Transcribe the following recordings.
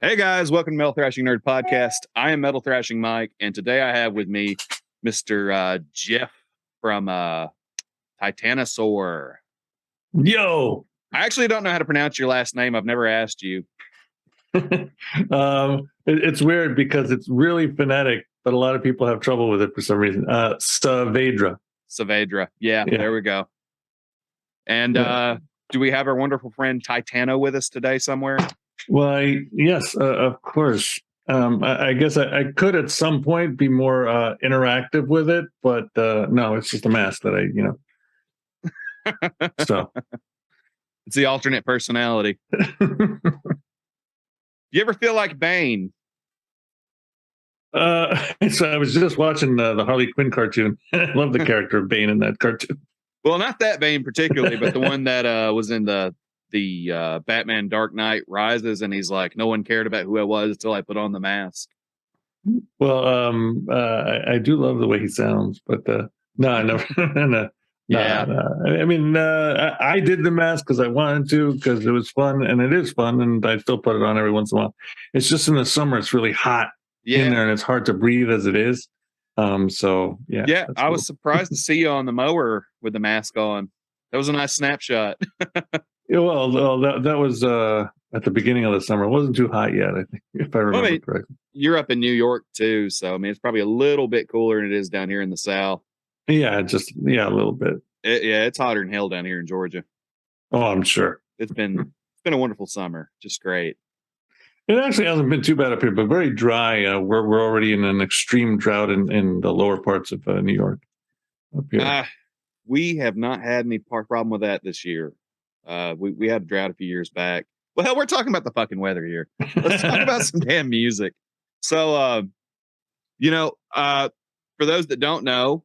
Hey guys, welcome to Metal Thrashing Nerd Podcast. I am Metal Thrashing Mike, and today I have with me Mr. Geoff from Titanosaur. Yo. I actually don't know how to pronounce your last name. I've never asked you. It's weird because it's really phonetic, but a lot of people have trouble with it for some reason. Saavedra. Saavedra. Yeah, there we go. And Yeah. do we have our wonderful friend Titano with us today somewhere? Well, yes, of course. I guess I could at some point be more interactive with it, but no, it's just a mask that so. It's the alternate personality. You ever feel like Bane? So I was just watching the Harley Quinn cartoon. I love the character of Bane in that cartoon. Well, not that Bane particularly, but the one that was in the Batman Dark Knight Rises, and he's like, no one cared about who I was until I put on the mask. Well, I do love the way he sounds, but no, I never. No, Yeah. I mean, I did the mask because I wanted to, because it was fun, and it is fun, and I still put it on every once in a while. It's just in the summer; it's really hot in there, and it's hard to breathe as it is. So yeah. Yeah, I was surprised to see you on the mower with the mask on. That was a nice snapshot. Yeah, well, that was at the beginning of the summer. It wasn't too hot yet, I think, if I remember correctly. You're up in New York too, so I mean it's probably a little bit cooler than it is down here in the South. Yeah, a little bit. It's hotter than hell down here in Georgia. Oh, I'm sure. It's been a wonderful summer, just great. It actually hasn't been too bad up here, but very dry. We're already in an extreme drought in the lower parts of New York. Up here, we have not had any problem with that this year. We had a drought a few years back. Well, hell, we're talking about the fucking weather here. Let's talk about some damn music. So, for those that don't know,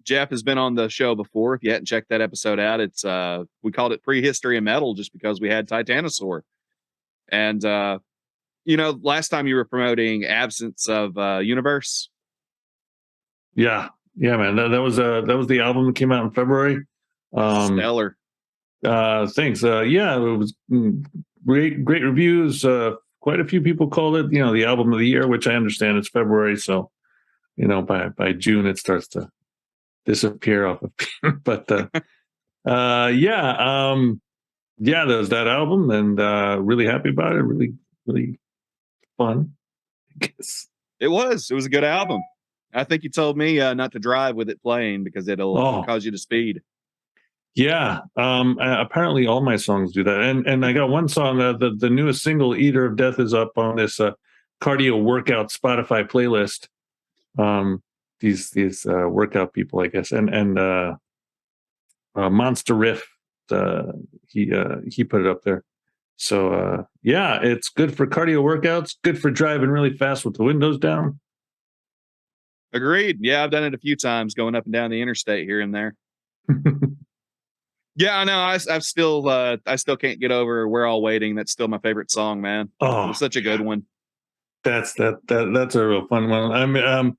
Geoff has been on the show before. If you hadn't checked that episode out, it's we called it Prehistory of Metal just because we had Titanosaur. And last time you were promoting Absence of Universe. Yeah, man. That was the album that came out in February. Stellar. Thanks. Yeah, it was great reviews. Quite a few people called it, the album of the year, which I understand it's February, so by June it starts to disappear off of. But yeah, there's that album, and really happy about it. Really, really fun. I guess it was a good album. I think you told me not to drive with it playing because it'll cause you to speed. Yeah, apparently all my songs do that, and I got one song. The newest single, "Eater of Death," is up on this cardio workout Spotify playlist. These workout people, I guess, and Monster Riff, he put it up there. So yeah, it's good for cardio workouts, good for driving really fast with the windows down. Agreed. Yeah, I've done it a few times going up and down the interstate here and there. Yeah, I know. I still can't get over "We're All Waiting." That's still my favorite song, man. Oh, it's such a good one. That's a real fun one. I mean,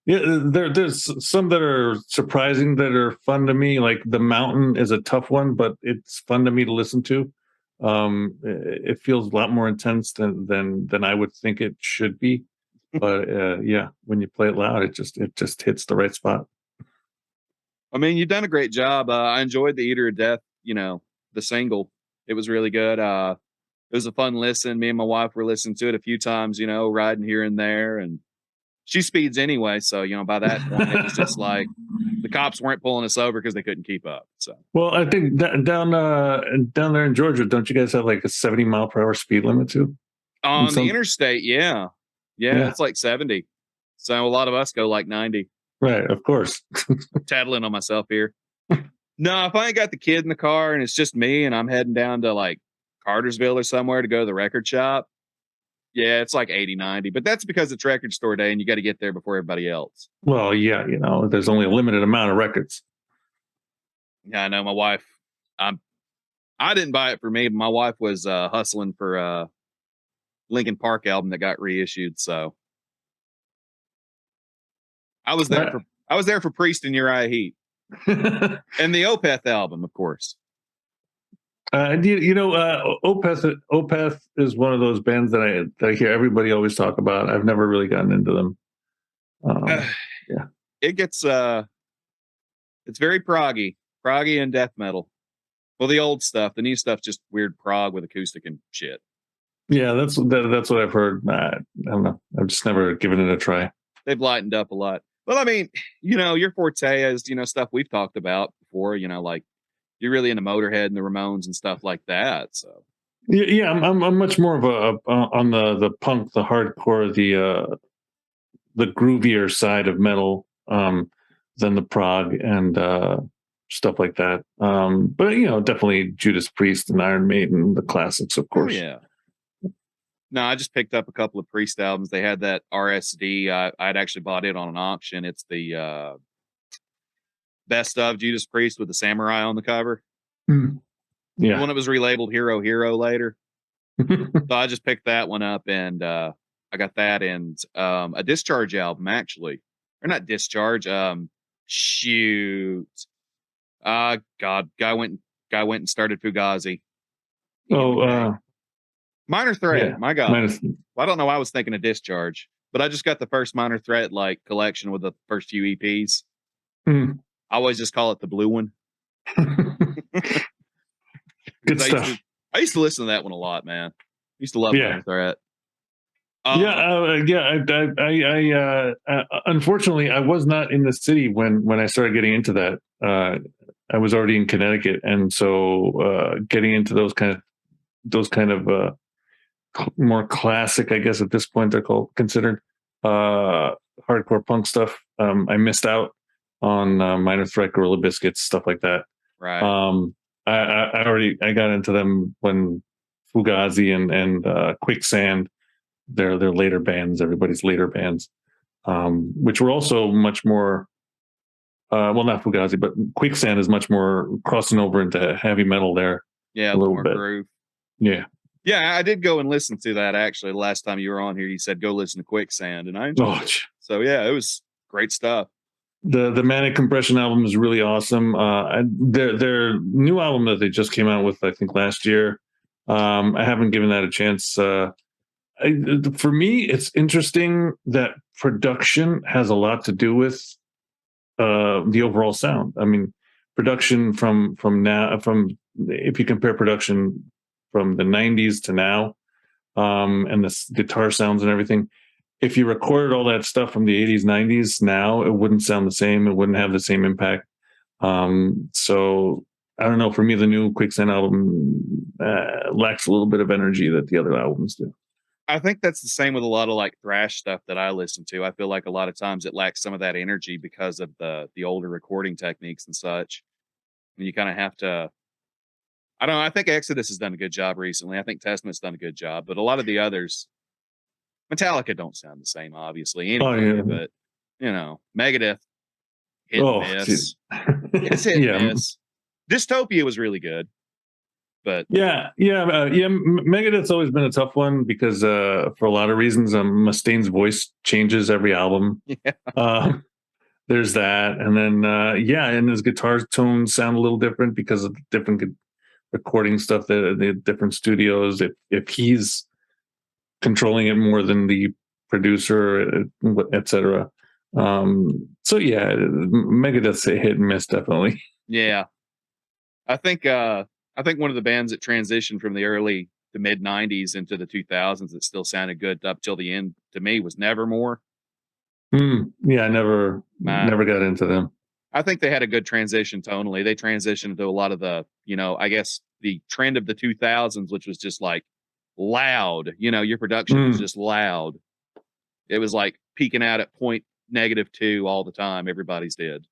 yeah, there's some that are surprising that are fun to me. Like "The Mountain" is a tough one, but it's fun to me to listen to. It feels a lot more intense than I would think it should be. But yeah, when you play it loud, it just hits the right spot. I mean, you've done a great job. I enjoyed the Eater of Death, the single. It was really good. It was a fun listen. Me and my wife were listening to it a few times, riding here and there. And she speeds anyway. So, by that point, it was just like the cops weren't pulling us over because they couldn't keep up. So, well, I think down there in Georgia, don't you guys have like a 70-mile-per-hour speed limit too? On the interstate, yeah, it's like 70. So a lot of us go like 90. Right, of course. Tattling on myself here. No, if I ain't got the kid in the car and it's just me and I'm heading down to like Cartersville or somewhere to go to the record shop, yeah, it's like 80, 90. But that's because it's record store day and you got to get there before everybody else. Well, yeah, there's only a limited amount of records. Yeah, I know. My wife, I didn't buy it for me, but my wife was hustling for a Linkin Park album that got reissued. So I was there for Priest and Uriah Heep. And the Opeth album, of course. Opeth is one of those bands that I hear everybody always talk about. I've never really gotten into them. Uh, Yeah, it gets it's very proggy and death metal. Well, the old stuff, the new stuff, just weird prog with acoustic and shit. yeah, that's what I've heard. I don't know. I've just never given it a try. They've lightened up a lot. Well, I mean, your forte is, stuff we've talked about before, like you're really into Motorhead and the Ramones and stuff like that. So, Yeah, yeah, I'm much more of a on the punk, the hardcore, the groovier side of metal than the prog and stuff like that. But definitely Judas Priest and Iron Maiden, the classics, of oh, course. yeah. No, I just picked up a couple of Priest albums. They had that RSD. I'd actually bought it on an auction. It's the best of Judas Priest with the samurai on the cover. Mm. The Yeah. one that was relabeled Hero Hero later. So I just picked that one up and I got that and a Discharge album actually. Or not Discharge, shoot. God, guy went and started Fugazi. Oh, Minor Threat, yeah. my God. Minus, Well, I don't know why I was thinking of Discharge, but I just got the first Minor Threat like collection with the first few EPs. mm. I always just call it the blue one. Good I stuff. used to listen to that one a lot, man. I used to love Yeah. Minor Threat. Unfortunately, I was not in the city when I started getting into that. I was already in Connecticut, and so getting into those kind of more classic, I guess at this point they're considered hardcore punk stuff. I missed out on Minor Threat, Gorilla Biscuits, stuff like that. Right. I got into them when Fugazi and Quicksand, their later bands, everybody's later bands, which were also much more. Well, not Fugazi, but Quicksand is much more crossing over into heavy metal there. Yeah, a little more bit. groove. Yeah. Yeah, I did go and listen to that actually. The last time you were on here, you said go listen to Quicksand, and I enjoyed it. So yeah, it was great stuff. The Manic Compression album is really awesome. Their new album that they just came out with, I think last year. I haven't given that a chance. For me, it's interesting that production has a lot to do with the overall sound. I mean, production from if you compare production from the '90s to now, and the guitar sounds and everything. If you recorded all that stuff from the '80s, '90s, now it wouldn't sound the same. It wouldn't have the same impact. So I don't know. For me, the new Quicksand album lacks a little bit of energy that the other albums do. I think that's the same with a lot of like thrash stuff that I listen to. I feel like a lot of times it lacks some of that energy because of the older recording techniques and such. And you kind of have to. I don't know. I think Exodus has done a good job recently. I think Testament's done a good job, but a lot of the others, Metallica don't sound the same, obviously. Anyway, but Megadeth hit and miss. It's hit and miss. Dystopia was really good, but Megadeth's always been a tough one because for a lot of reasons, Mustaine's voice changes every album. Yeah. There's that, and then and his guitar tones sound a little different because of the different recording stuff that the different studios. If he's controlling it more than the producer, etc. So yeah, Megadeth's a hit and miss, definitely. Yeah, I think one of the bands that transitioned from the mid '90s into the 2000s that still sounded good up till the end to me was Nevermore. Yeah, I never got into them. I think they had a good transition tonally. They transitioned to a lot of the, I guess the trend of the 2000s, which was just like loud. Your production was just loud. It was like peaking out at -2 all the time. Everybody's did.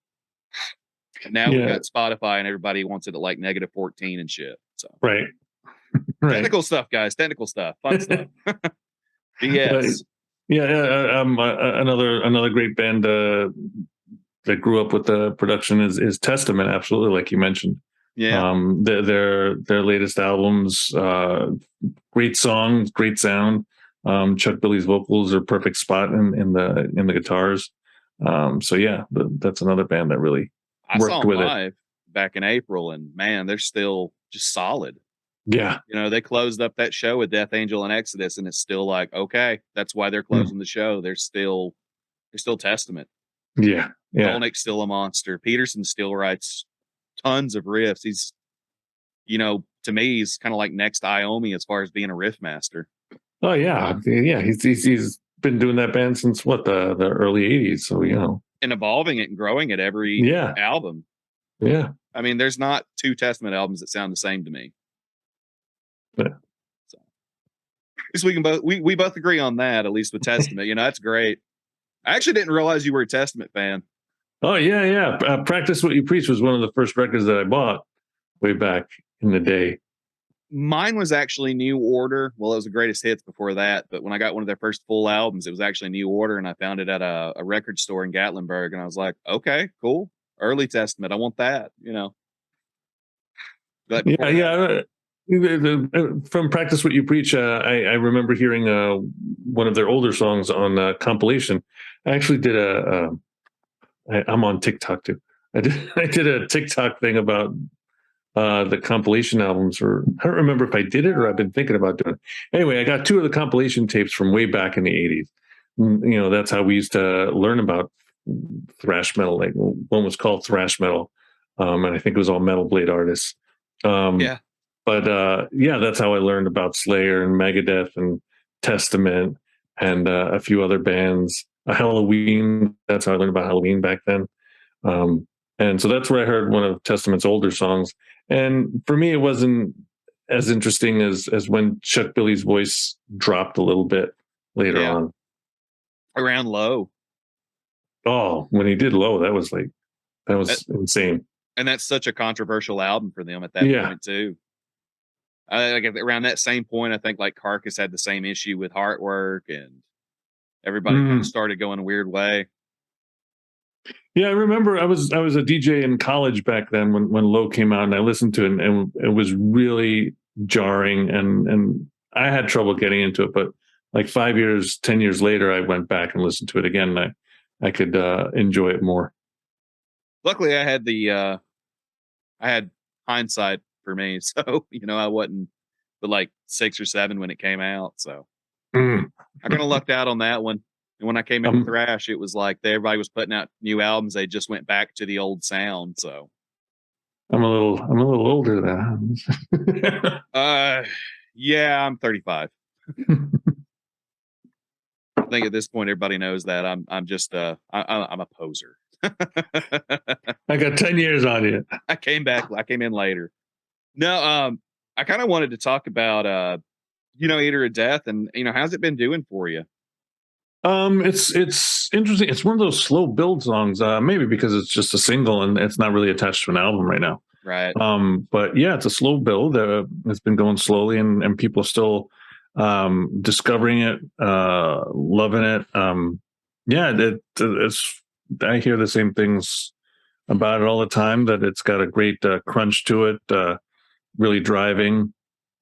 And now we've got Spotify and everybody wants it at like -14 and shit. So right. Technical stuff, guys. Technical stuff. Fun stuff. Yes. Another great band that grew up with the production is Testament. Absolutely, like you mentioned. Yeah. Their latest albums, great songs, great sound. Chuck Billy's vocals are perfect spot in the guitars. So yeah, that's another band that really worked with it. Back in April, and man, they're still just solid. Yeah. You know, they closed up that show with Death Angel and Exodus, and it's still like, okay, that's why they're Mm. closing the show. They're still Testament. Yeah. Yeah. Dolnick's still a monster. Peterson still writes tons of riffs. He's, to me, he's kind of like next Iommi as far as being a riff master Oh yeah. Yeah. He's been doing that band since what, the early '80s. So and evolving it and growing it every Yeah. album. Yeah. I mean, there's not two Testament albums that sound the same to me. Yeah. So at least we both agree on that, at least with Testament. That's great. I actually didn't realize you were a Testament fan. Oh yeah. Yeah. Practice What You Preach was one of the first records that I bought way back in the day. Mine was actually New Order. Well, it was the greatest hits before that, but when I got one of their first full albums, it was actually New Order, and I found it at a record store in Gatlinburg, and I was like, okay, cool. Early Testament. I want that, But Yeah. before that, Yeah. From Practice What You Preach, I remember hearing one of their older songs on compilation. I actually did I'm on TikTok too. I did a TikTok thing about the compilation albums, or I don't remember if I did it or I've been thinking about doing it. Anyway, I got two of the compilation tapes from way back in the '80s. That's how we used to learn about thrash metal. Like one was called Thrash Metal, and I think it was all Metal Blade artists. Um, yeah. but yeah, that's how I learned about Slayer and Megadeth and Testament and a few other bands. Halloween. That's how I learned about Halloween back then. Um, and so that's where I heard one of Testament's older songs. And for me, it wasn't as interesting as when Chuck Billy's voice dropped a little bit later Yeah. on. Around Low. Oh, when he did Low, that was insane. And that's such a controversial album for them at that point too. Like around that same point, I think like Carcass had the same issue with Heartwork, and everybody kind of started going a weird way. Yeah, I remember I was a DJ in college back then when Low came out, and I listened to it, and it was really jarring, and I had trouble getting into it. But like 5 years, 10 years later, I went back and listened to it again, and I could enjoy it more. Luckily, I had hindsight for me, so I wasn't but like 6 or 7 when it came out. So I kind of lucked out on that one. And when I came into thrash, it was like everybody was putting out new albums. They just went back to the old sound. So I'm a little older than. Yeah, I'm 35. I think at this point everybody knows that I'm just I'm a poser. I got 10 years on you. I came in later. No, I kind of wanted to talk about Eater of Death, and how's it been doing for you? It's interesting. It's one of those slow build songs, maybe because it's just a single and it's not really attached to an album right now. Right. But yeah, it's a slow build. It's been going slowly, and people are still discovering it, loving it. Yeah, it's. I hear the same things about it all the time. That it's got a great crunch to it, really driving.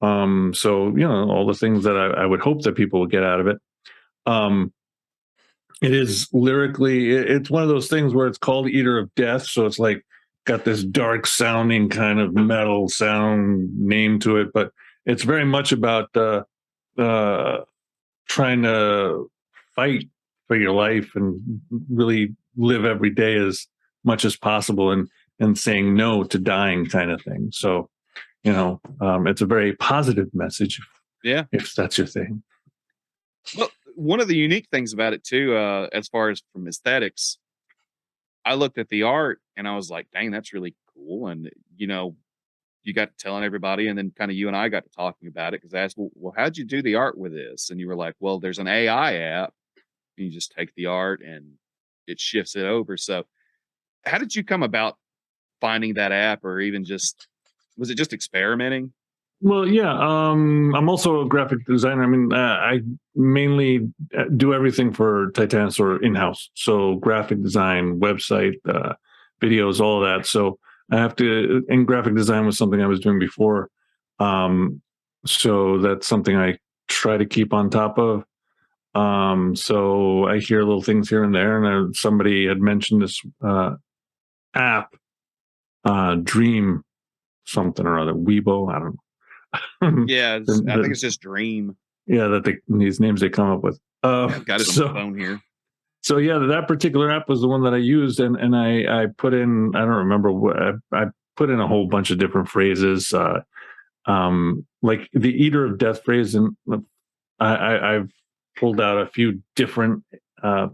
So all the things that I would hope that people would get out of it. It is lyrically, it's one of those things where it's called Eater of Death, so it's like got this dark sounding kind of metal sound name to it, but it's very much about trying to fight for your life and really live every day as much as possible, and saying no to dying kind of thing. So it's a very positive message. Yeah, if that's your thing. Well, one of the unique things about it too, as far as from aesthetics, I looked at the art and I was like, dang, that's really cool. And you got telling everybody, and then kind of you and I got to talking about it, because I asked, well, how'd you do the art with this? And you were like, well, there's an AI app. You just take the art and it shifts it over. So how did you come about finding that app, or even was it just experimenting? Well, yeah. I'm also a graphic designer. I mean, I mainly do everything for Titanosaur in-house. So graphic design, website, videos, all of that. So I have to, and graphic design was something I was doing before. So that's something I try to keep on top of. So I hear little things here and there, and somebody had mentioned this app, Dream something or other, Weibo, I don't know. Yeah, I think it's just Dream. Yeah, that these names they come up with. Yeah, I've got it on my phone here. So yeah, that particular app was the one that I used, and I put in, I don't remember what I put in, a whole bunch of different phrases, like the Eater of Death phrase, and I've pulled out a few different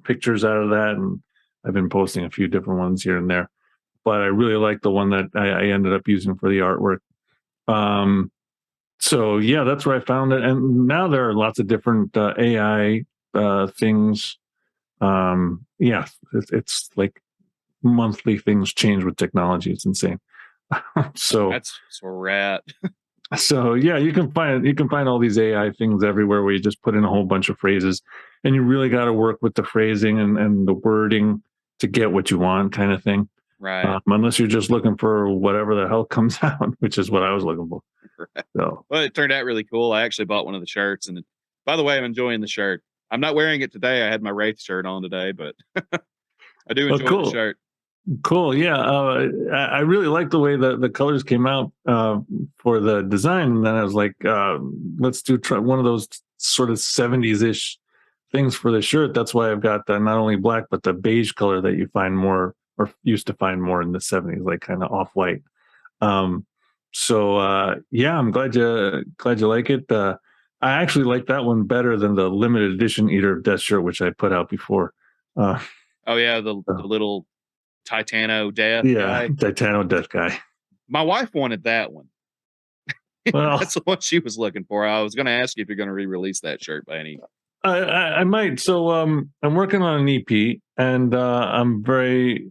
pictures out of that, and I've been posting a few different ones here and there. But I really like the one that I ended up using for the artwork. So yeah, that's where I found it, and now there are lots of different AI things. Yeah, it's like monthly things change with technology. It's insane. so That's where we're at. so yeah, you can find all these AI things everywhere where you just put in a whole bunch of phrases, and you really got to work with the phrasing and the wording to get what you want, kind of thing. Right. Unless you're just looking for whatever the hell comes out, which is what I was looking for. Right. So Well, it turned out really cool. I actually bought one of the shirts, and by the way, I'm enjoying the shirt. I'm not wearing it today. I had my Wraith shirt on today, but I do oh, enjoy the cool. shirt. Cool. Yeah. I really like the way the colors came out for the design. And then I was like, let's try one of those sort of 70s ish things for the shirt. That's why I've got not only black, but the beige color that you find more, or used to find more in the 70s, like kind of off white. Um, yeah, I'm glad you like it. I actually like that one better than the limited edition Eater of Death shirt, which I put out before. Uh, Oh yeah, the so, little Titano death yeah, guy. Titano Death guy. My wife wanted that one. Well, That's the one she was looking for. I was going to ask you if you're going to re-release that shirt by any. I might. So I'm working on an EP, and I'm very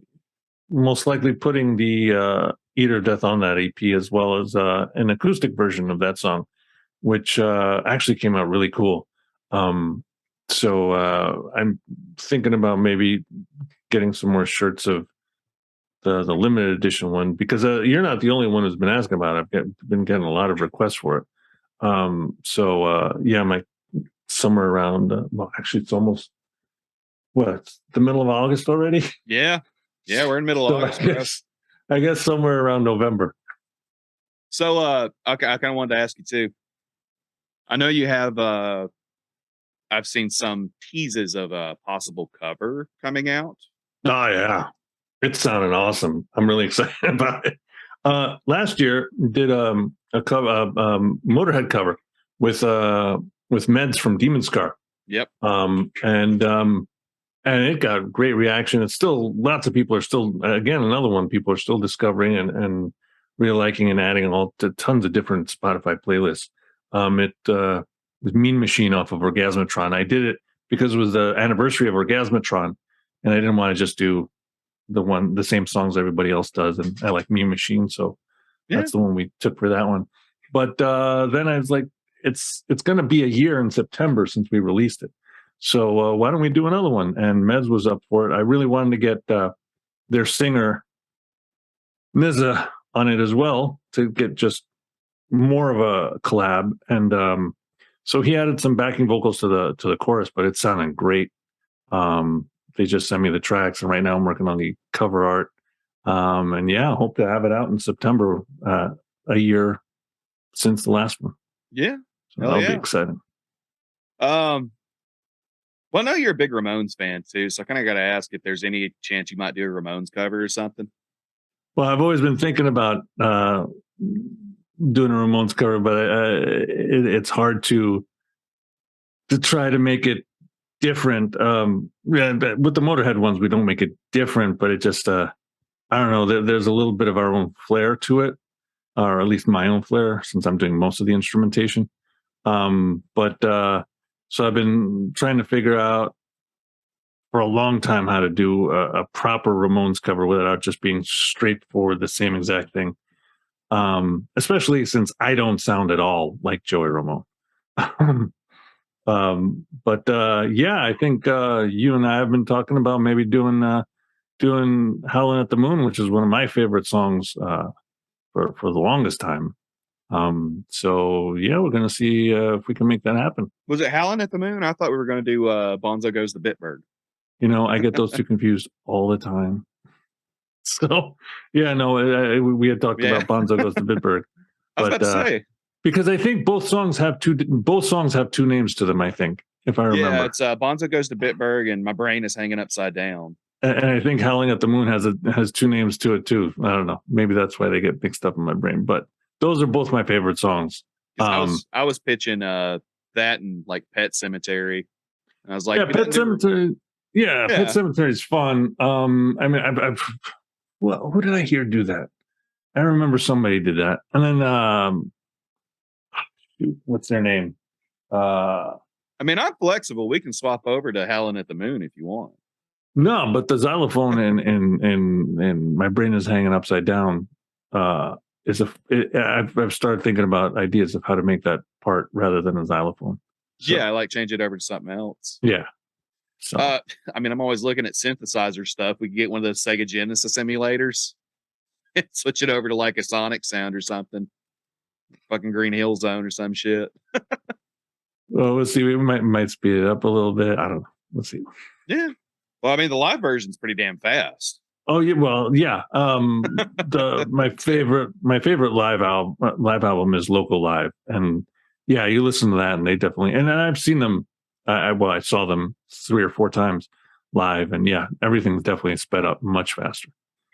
most likely putting the Eater of Death on that EP, as well as an acoustic version of that song, which actually came out really cool. Um, I'm thinking about maybe getting some more shirts of the limited edition one, because you're not the only one who's been asking about it. Been getting a lot of requests for it. Yeah, my somewhere around, well, actually, it's almost, what, it's the middle of August already. Yeah, yeah, we're in middle of So August, bro. I guess somewhere around November. So, okay, I kind of wanted to ask you too. I know you have. I've seen some teases of a possible cover coming out. Oh yeah, it's sounding awesome. I'm really excited about it. Last year did a cover, Motorhead cover with Meds from Demonscar. Yep. And it got great reaction. It's still, lots of people are still, again, another one, people are still discovering and really liking and adding all to tons of different Spotify playlists. It was Mean Machine off of Orgasmatron. I did it because it was the anniversary of Orgasmatron, and I didn't want to just do the same songs everybody else does. And I like Mean Machine, so Yeah. that's the one we took for that one. But then I was like, it's going to be a year in September since we released it. So why don't we do another one? And Meds was up for it. I really wanted to get their singer Niza on it as well, to get just more of a collab. And so he added some backing vocals to the chorus, but it sounded great. They just sent me the tracks, and right now I'm working on the cover art. And yeah, hope to have it out in September, a year since the last one. Yeah. So Hell that'll be yeah. exciting. Well, I know you're a big Ramones fan too, so I kind of got to ask if there's any chance you might do a Ramones cover or something. Well, I've always been thinking about doing a Ramones cover, but it's hard to try to make it different. Yeah, but with the Motorhead ones, we don't make it different, but it just I don't know. There's a little bit of our own flair to it, or at least my own flair, since I'm doing most of the instrumentation. But so I've been trying to figure out for a long time how to do a proper Ramones cover without just being straightforward the same exact thing. Especially since I don't sound at all like Joey Ramone. But yeah, I think you and I have been talking about maybe doing "Howlin' at the Moon," which is one of my favorite songs for the longest time. So yeah, we're gonna see if we can make that happen. Was it Howlin' at the Moon? I thought we were going to do Bonzo Goes the Bitbird. I get those two confused all the time. So yeah, no, we had talked Yeah. about Bonzo Goes to Bitburg, I was about but to say. Because I think both songs have two names to them, I think, if I remember. Yeah, it's Bonzo Goes to Bitburg and My Brain is Hanging Upside Down. And I think Howling at the Moon has two names to it too. I don't know. Maybe that's why they get mixed up in my brain. But those are both my favorite songs. I was pitching that and like Pet Cemetery. And I was like, yeah, Pet Cemetery. Yeah, Pet Cemetery is fun. I mean, well, who did I hear do that? I remember somebody did that. And then what's their name? I mean, I'm flexible. We can swap over to Howling at the Moon if you want. No, but the xylophone and My Brain is Hanging Upside Down I've started thinking about ideas of how to make that part rather than a xylophone. So, Yeah, I like change it over to something else. yeah. So I mean, I'm always looking at synthesizer stuff. We could get one of those Sega Genesis emulators and switch it over to like a Sonic sound or something. Fucking Green Hill Zone or some shit. well, let's see. We might speed it up a little bit. I don't know. Let's see. Yeah. Well, I mean, the live version's pretty damn fast. Oh yeah, well, yeah. My favorite live album is Local Live, and yeah, you listen to that, and they definitely. And I've seen them. I saw them 3 or 4 times live, and yeah, everything's definitely sped up much faster.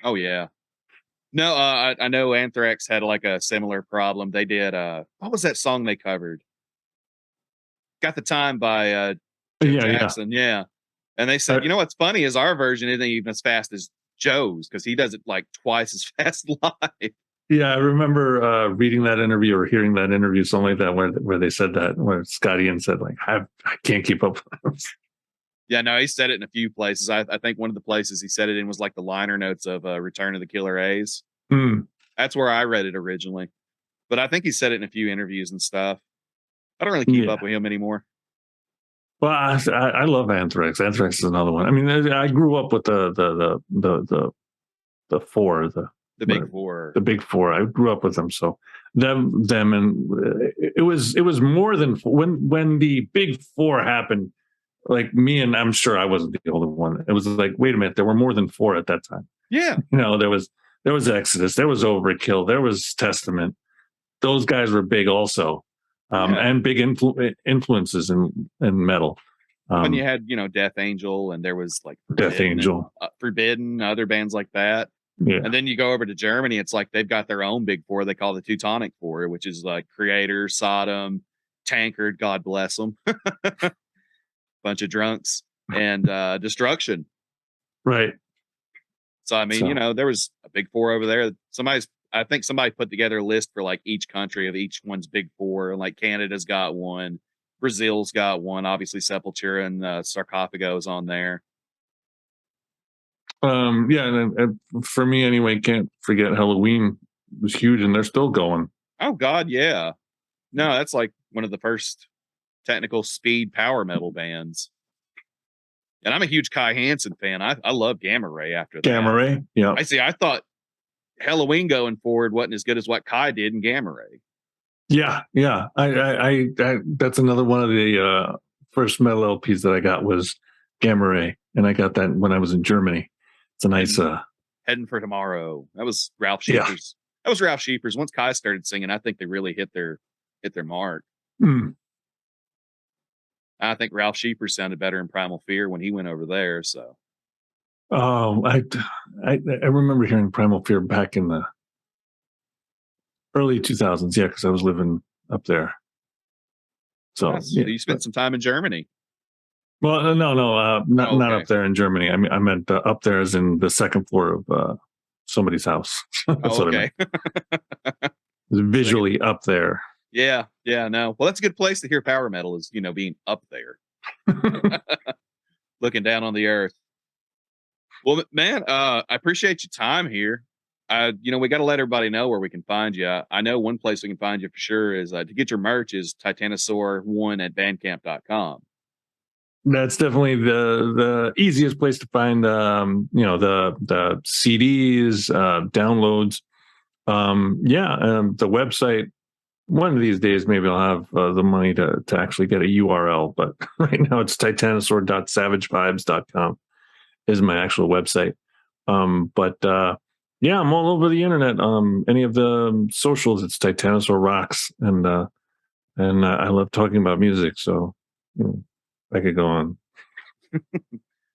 Oh yeah. No, I know Anthrax had like a similar problem. They did. What was that song they covered? Got the Time by Joe Jackson. Yeah. And they said, you know what's funny is our version isn't even as fast as Joe's because he does it like twice as fast live. Yeah, I remember reading that interview or hearing that interview, something like that, where they said that, where Scott Ian said, like, I can't keep up with this. Yeah, no, he said it in a few places. I think one of the places he said it in was like the liner notes of Return of the Killer A's. That's where I read it originally. But I think he said it in a few interviews and stuff. I don't really keep up with him anymore. Well, I love Anthrax. Anthrax is another one. I mean, I grew up with the four, the big four. The big four. I grew up with them, so them, and it was more than when the big four happened. Like me, and I'm sure I wasn't the only one. It was like, wait a minute, there were more than 4 at that time. Yeah, you know, there was Exodus, there was Overkill, there was Testament. Those guys were big also. And big influences in metal. When you had, Death Angel, and there was like Death Angel, Forbidden, other bands like that. Yeah. And then you go over to Germany, it's like they've got their own big 4. They call the Teutonic 4, which is like Creator, Sodom, Tankard, God bless them, bunch of drunks, and Destruction. Right. So I mean, there was a big 4 over there. I think somebody put together a list for like each country of each one's big 4. And like Canada's got one, Brazil's got one, obviously Sepultura and Sarcophago's on there. Yeah, and for me anyway, can't forget Halloween was huge, and they're still going. Oh God, yeah. No, that's like one of the first technical speed power metal bands. And I'm a huge Kai Hansen fan. I love Gamma Ray after that. Gamma Ray, yeah. I thought Halloween going forward wasn't as good as what Kai did in Gamma Ray. Yeah. I that's another one of the first metal LPs that I got was Gamma Ray, and I got that when I was in Germany. It's a nice Heading for Tomorrow. That was Ralph Sheepers. Yeah. That was Ralph Sheepers. Once Kai started singing, I think they really hit their mark. I think Ralph Sheepers sounded better in Primal Fear when he went over there. So. Oh, I remember hearing Primal Fear back in the early 2000s. Yeah, because I was living up there. So you spent some time in Germany. Well, no, not up there in Germany. I mean, I meant up there as in the second floor of somebody's house. That's what I meant. Visually up there. Yeah, no. Well, that's a good place to hear power metal is, being up there. Looking down on the earth. Well, man, I appreciate your time here. We got to let everybody know where we can find you. I know one place we can find you for sure is to get your merch is Titanosaur1 at bandcamp.com. That's definitely the easiest place to find, the CDs, downloads. The website. One of these days, maybe I'll have the money to actually get a URL. But right now, it's titanosaur.savagevibes.com is my actual website. Yeah, I'm all over the internet. Any of the socials, it's Titanosaur rocks, and I love talking about music. So you know, I could go on.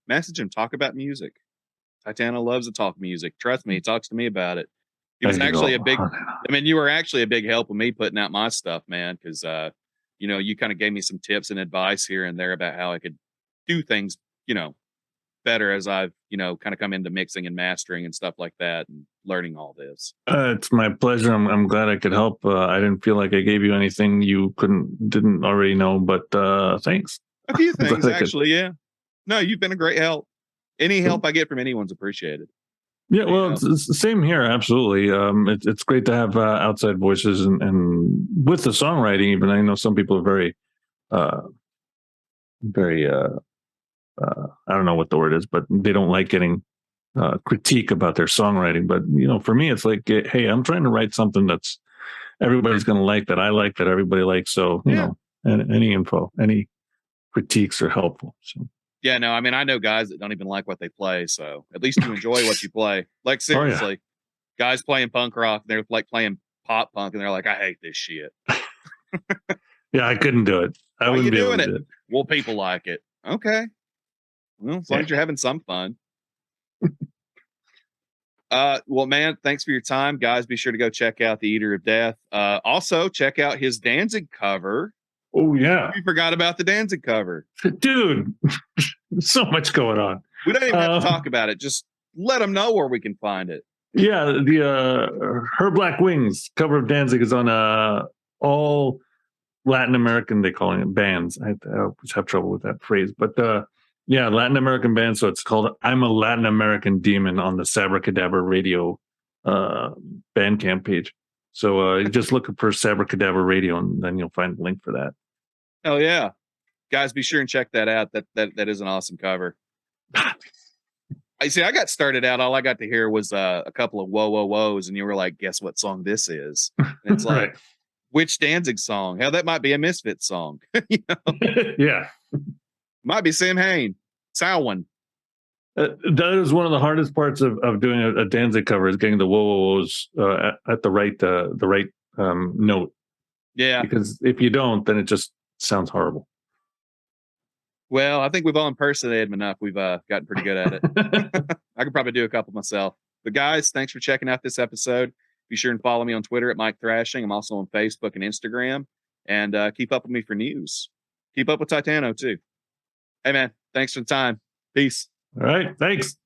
Message him, talk about music. Titano loves to talk music. Trust me, he talks to me about it. He I was could actually go a big on. I mean, you were actually a big help with me putting out my stuff, man, because you kind of gave me some tips and advice here and there about how I could do things, better as I've, kind of come into mixing and mastering and stuff like that and learning all this. It's my pleasure. I'm glad I could help. I didn't feel like I gave you anything you didn't already know, but thanks. A few I'm glad things I could. actually, yeah. No, you've been a great help. Any help I get from anyone's appreciated. Yeah, You well, know. it's the same here. Absolutely. It's great to have outside voices and with the songwriting. Even I know some people are uh, very I don't know what the word is, but they don't like getting critique about their songwriting. But for me, it's like, hey, I'm trying to write something that's everybody's going to that I like, that everybody likes. So Yeah. any info, any critiques are helpful. So. Yeah, no, I mean, I know guys that don't even like what they play, so at least you enjoy what you play. Like Oh yeah. seriously, guys playing punk rock, they're like playing pop punk, and they're like, "I hate this shit." Yeah, I couldn't do it. I Why are you wouldn't be able doing to it? do it. Well, people like it. Okay, well, as long Yeah. as you're having some fun. Well, man, thanks for your time, guys. Be sure to go check out the Eater of Death. Also, check out his Danzig cover. Oh yeah, You forgot about the Danzig cover, dude. So much going on. we don't even have to talk about it. Just let them know where we can find it. Yeah, the Her Black Wings cover of Danzig is on all Latin American, they call it bands. I always have trouble with that phrase, but yeah, Latin American band. So it's called "I'm a Latin American Demon" on the Sabracadabra Radio uh, Bandcamp page. So you just look for Sabracadabra Radio, and then you'll find the link for that. Hell yeah. Guys, be sure and check that out. That is an awesome cover. I see. I got started out. All I got to hear was a couple of whoa, whoa, whoas, and you were like, "Guess what song this is?" And it's like, Right. which Danzig song? Hell, that might be a Misfit song. Yeah. Might be Sam Hain, Samhain. That is one of the hardest parts of doing a Danzig cover, is getting the whoa whoa whoas at the right note. Yeah. Because if you don't, then it just sounds horrible. Well, I think we've all impersonated him enough. We've gotten pretty good at it. I could probably do a couple myself. But guys, thanks for checking out this episode. Be sure and follow me on Twitter at Mike Thrashing. I'm also on Facebook and Instagram. And keep up with me for news. Keep up with Titano too. Hey man, thanks for the time. Peace. All right. Thanks.